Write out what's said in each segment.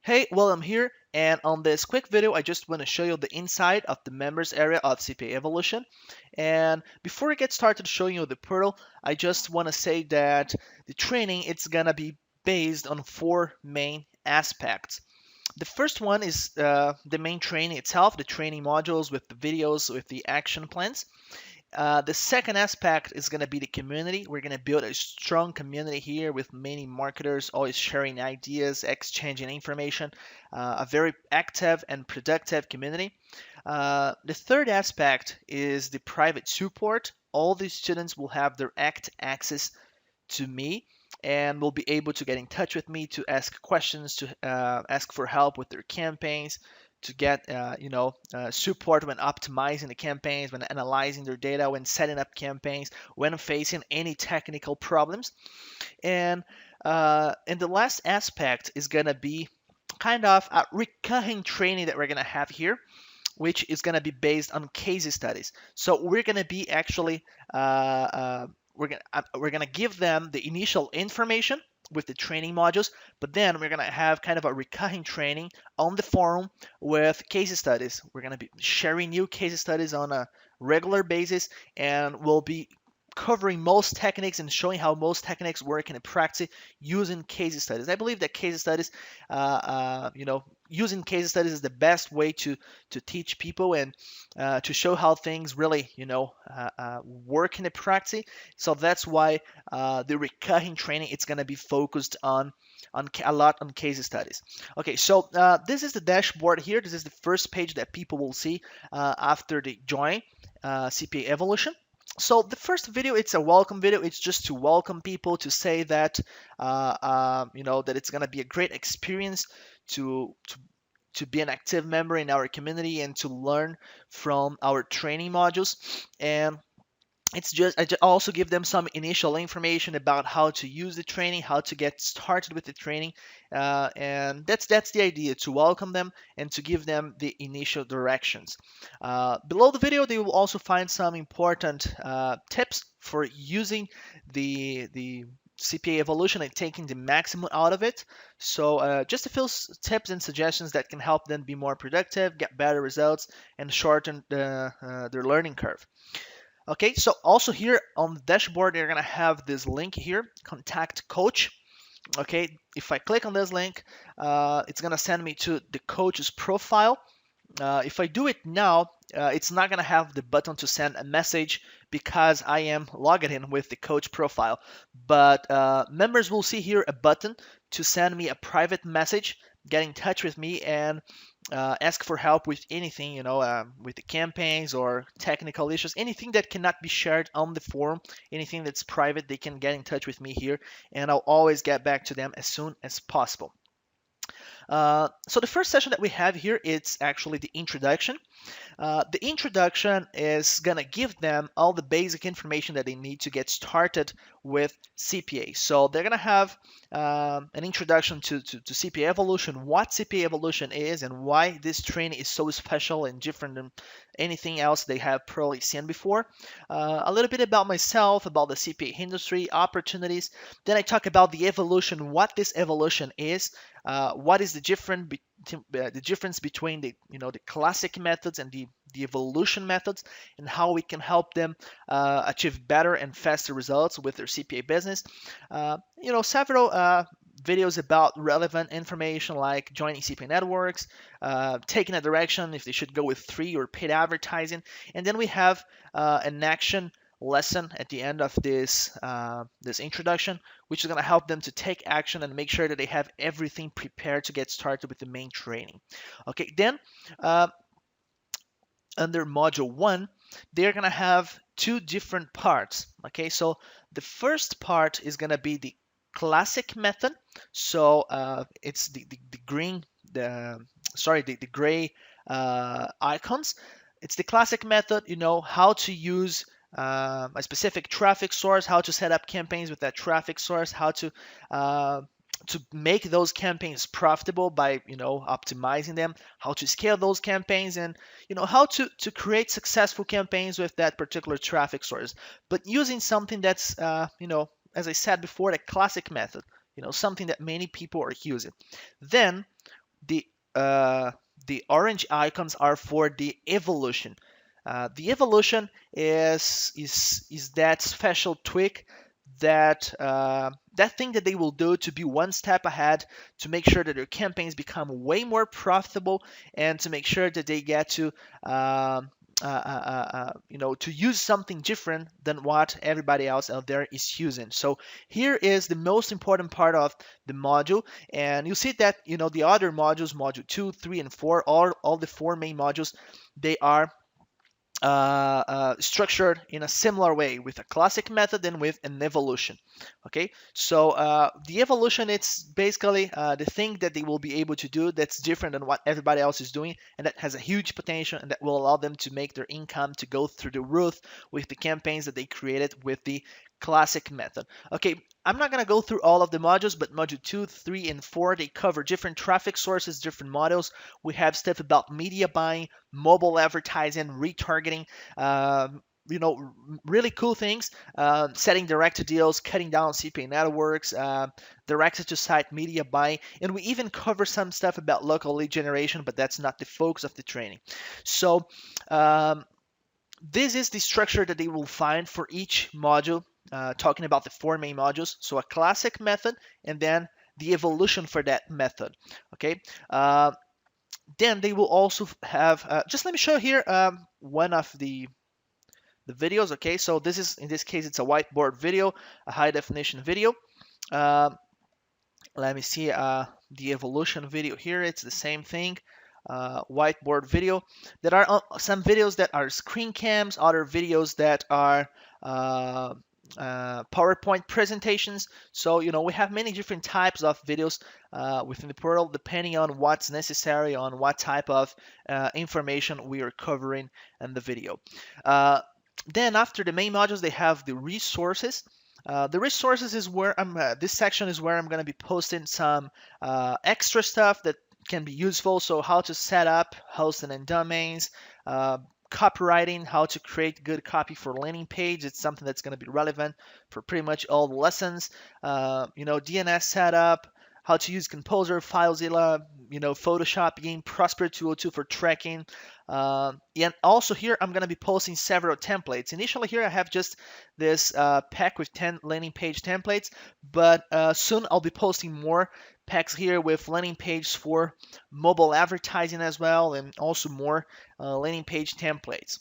Hey, well, I'm here, and on this quick video, I just want to show you the inside of the members area of CPA Evolution. And before I get started showing you the portal, I just want to say that the training it's gonna be based on four main aspects. The first one is the main training itself, the training modules with the videos, with the action plans. The second aspect is going to be the community. We're going to build a strong community here with many marketers always sharing ideas, exchanging information, a very active and productive community. The third aspect is the private support. All the students will have direct access to me and will be able to get in touch with me to ask questions, to ask for help with their campaigns, to get support when optimizing the campaigns, when analyzing their data, when setting up campaigns, when facing any technical problems. And the last aspect is gonna be kind of a recurring training that we're gonna have here, which is going to be based on case studies. So we're going to be actually we're gonna give them the initial information with the training modules, but then we're gonna have kind of a recurring training on the forum with case studies. We're gonna be sharing new case studies on a regular basis, and we'll be covering most techniques and showing how most techniques work in practice using case studies. I believe that case studies, using case studies is the best way to teach people and to show how things really, work in the practice. So that's why the recurring training it's going to be focused on a lot on case studies. Okay, so this is the dashboard here. This is the first page that people will see after they join CPA Evolution. So the first video, it's a welcome video. It's just to welcome people, to say that that it's gonna be a great experience to be an active member in our community and to learn from our training modules. And it's just also give them some initial information about how to use the training, how to get started with the training, and that's the idea, to welcome them and to give them the initial directions. Below the video, they will also find some important tips for using the CPA Evolution and taking the maximum out of it. So just a few tips and suggestions that can help them be more productive, get better results, and shorten their learning curve. Okay, so also here on the dashboard, you're gonna have this link here, contact coach. Okay, if I click on this link, it's gonna send me to the coach's profile. If I do it now, it's not gonna have the button to send a message because I am logged in with the coach profile. But members will see here a button to send me a private message, get in touch with me, and ask for help with anything, with the campaigns or technical issues, anything that cannot be shared on the forum, anything that's private, they can get in touch with me here, and I'll always get back to them as soon as possible. So the first session that we have here, it's actually the introduction. The introduction is gonna give them all the basic information that they need to get started with CPA. So they're gonna have an introduction to CPA Evolution, what CPA Evolution is, and why this training is so special and different than anything else they have probably seen before. A little bit about myself, about the CPA industry, opportunities. Then I talk about the evolution, what this evolution is, what is the difference between the classic methods and the evolution methods, and how we can help them achieve better and faster results with their CPA business. Several videos about relevant information like joining CPA networks, taking a direction if they should go with free or paid advertising, and then we have an action lesson at the end of this introduction, which is going to help them to take action and make sure that they have everything prepared to get started with the main training. Okay, then under module 1, they're going to have two different parts. Okay, so the first part is going to be the classic method. So it's the green, the gray icons. It's the classic method, how to use a specific traffic source, how to set up campaigns with that traffic source, how to make those campaigns profitable by optimizing them, how to scale those campaigns, and how to create successful campaigns with that particular traffic source, but using something that's as I said before, the classic method, something that many people are using. Then The uh, the orange icons are for the evolution. The evolution is that special tweak, that thing that they will do to be one step ahead, to make sure that their campaigns become way more profitable, and to make sure that they get to to use something different than what everybody else out there is using. So here is the most important part of the module, and you see that the other modules, module 2, 3, and 4, all the four main modules, they are structured in a similar way, with a classic method and with an evolution. Okay, so the evolution, it's basically the thing that they will be able to do that's different than what everybody else is doing, and that has a huge potential, and that will allow them to make their income to go through the roof with the campaigns that they created with the classic method. Okay, I'm not going to go through all of the modules, but module 2, 3, and 4, they cover different traffic sources, different models. We have stuff about media buying, mobile advertising, retargeting, really cool things, setting direct deals, cutting down CPA networks, direct to site media buying, and we even cover some stuff about local lead generation, but that's not the focus of the training. So this is the structure that they will find for each module, talking about the four main modules. So a classic method, and then the evolution for that method. Okay. Then they will also have, just let me show here one of the videos. Okay, so this is, in this case, it's a whiteboard video, a high definition video. Uh, Let me see the evolution video here. It's the same thing. Whiteboard video. There are some videos that are screen cams, other videos that are uh, PowerPoint presentations. So, we have many different types of videos within the portal, depending on what's necessary, on what type of information we are covering in the video. Then after the main modules, they have the resources. The resources is where this section is where I'm going to be posting some extra stuff that can be useful. So how to set up hosting and domains, copywriting, how to create good copy for landing page. It's something that's going to be relevant for pretty much all the lessons. DNS setup, how to use Composer, FileZilla, Photoshop, Game Prosper 202 for tracking. And also here, I'm going to be posting several templates. Initially here, I have just this pack with 10 landing page templates, but soon I'll be posting more packs here with landing pages for mobile advertising as well, and also more landing page templates.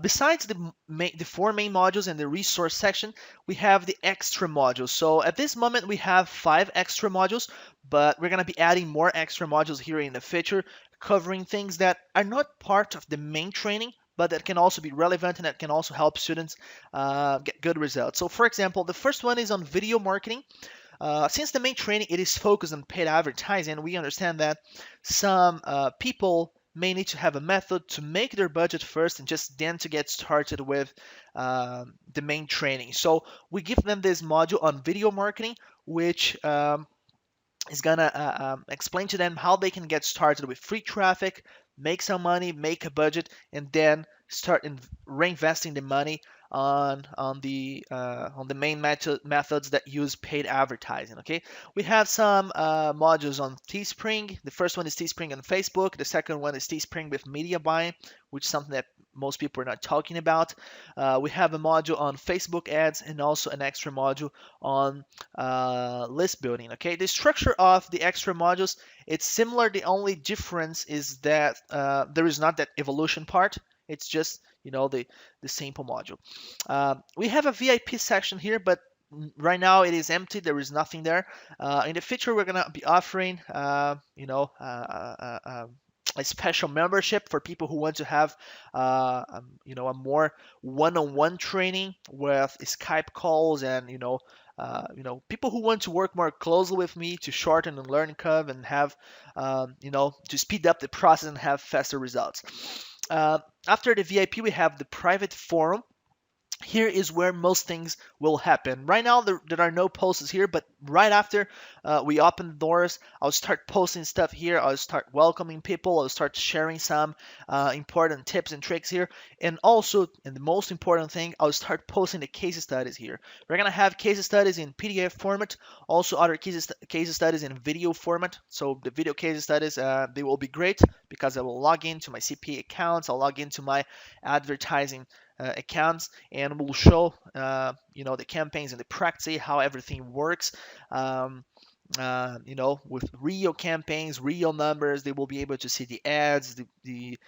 Besides the four main modules and the resource section, we have the extra modules. So at this moment, we have 5 extra modules, but we're going to be adding more extra modules here in the future, covering things that are not part of the main training, but that can also be relevant and that can also help students get good results. So for example, the first one is on video marketing. Since the main training it is focused on paid advertising, we understand that some people may need to have a method to make their budget first and just then to get started with the main training. So we give them this module on video marketing, which is gonna explain to them how they can get started with free traffic, make some money, make a budget, and then start reinvesting the money on the main methods that use paid advertising. Okay, we have some modules on Teespring. The first one is Teespring on Facebook. The second one is Teespring with media buying, which is something that most people are not talking about. We have a module on Facebook ads and also an extra module on list building. Okay, the structure of the extra modules, it's similar. The only difference is that there is not that evolution part. It's just the simple module. We have a VIP section here, but right now it is empty. There is nothing there. In the future, we're gonna be offering a special membership for people who want to have a more one-on-one training with Skype calls, and people who want to work more closely with me to shorten the learning curve and have to speed up the process and have faster results. After the VIP, we have the private forum. here is where most things will happen. Right now, there are no posts here, but right after we open the doors, I'll start posting stuff here. I'll start welcoming people. I'll start sharing some important tips and tricks here. And also, and the most important thing, I'll start posting the case studies here. We're going to have case studies in PDF format, also other case studies in video format. So the video case studies, they will be great because I will log into my CPA accounts. I'll log into my advertising accounts, and we'll show the campaigns and the practice how everything works. um, with real campaigns, real numbers, they will be able to see the ads, the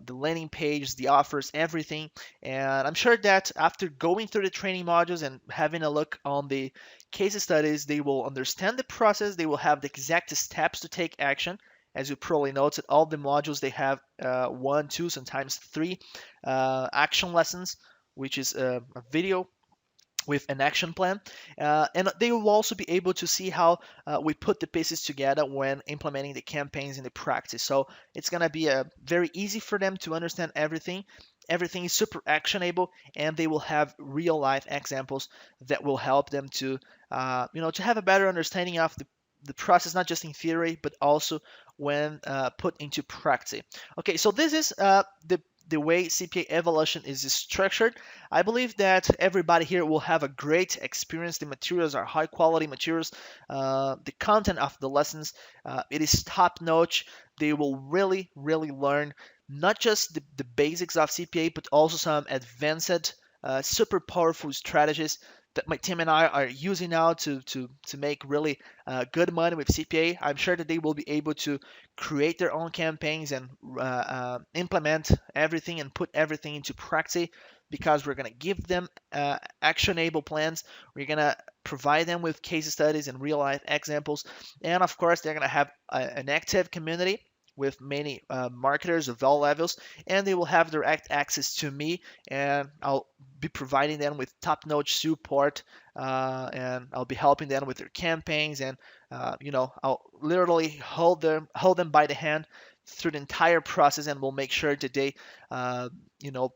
landing page, the offers, everything. And I'm sure that after going through the training modules and having a look on the case studies, they will understand the process. They will have the exact steps to take action. As you probably noticed, all the modules they have one, two, sometimes three action lessons, which is a video with an action plan. And they will also be able to see how we put the pieces together when implementing the campaigns in the practice. So it's going to be very easy for them to understand everything. Everything is super actionable, and they will have real life examples that will help them to have a better understanding of the process, not just in theory, but also when put into practice. Okay, so this is the way CPA evaluation is structured. I believe that everybody here will have a great experience. The materials are high quality materials. The content of the lessons, it is top notch. They will really, really learn not just the basics of CPA, but also some advanced, super powerful strategies that my team and I are using now to make really good money with CPA. I'm sure that they will be able to create their own campaigns and implement everything and put everything into practice, because we're going to give them actionable plans. We're going to provide them with case studies and real life examples. And of course, they're going to have an active community with many marketers of all levels, and they will have direct access to me, and I'll be providing them with top-notch support, and I'll be helping them with their campaigns, and I'll literally hold them by the hand through the entire process, and we'll make sure that they uh, you know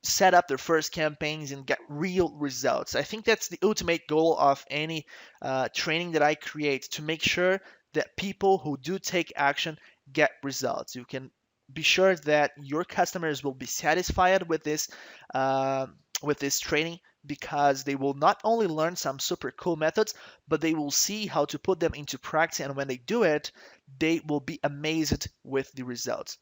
set up their first campaigns and get real results. I think that's the ultimate goal of any training that I create, to make sure that people who do take action get results. You can be sure that your customers will be satisfied uh, with this training, because they will not only learn some super cool methods, but they will see how to put them into practice. And when they do it, they will be amazed with the results.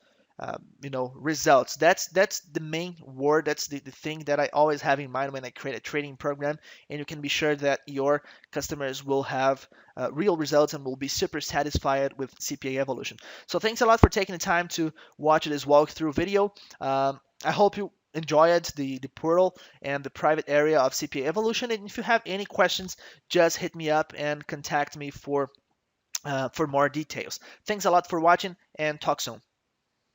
Results. That's the main word. That's the thing that I always have in mind when I create a training program. And you can be sure that your customers will have real results and will be super satisfied with CPA evolution. So thanks a lot for taking the time to watch this walkthrough video. I hope you enjoyed the portal and the private area of CPA evolution. And if you have any questions, just hit me up and contact me for more details. Thanks a lot for watching, and talk soon.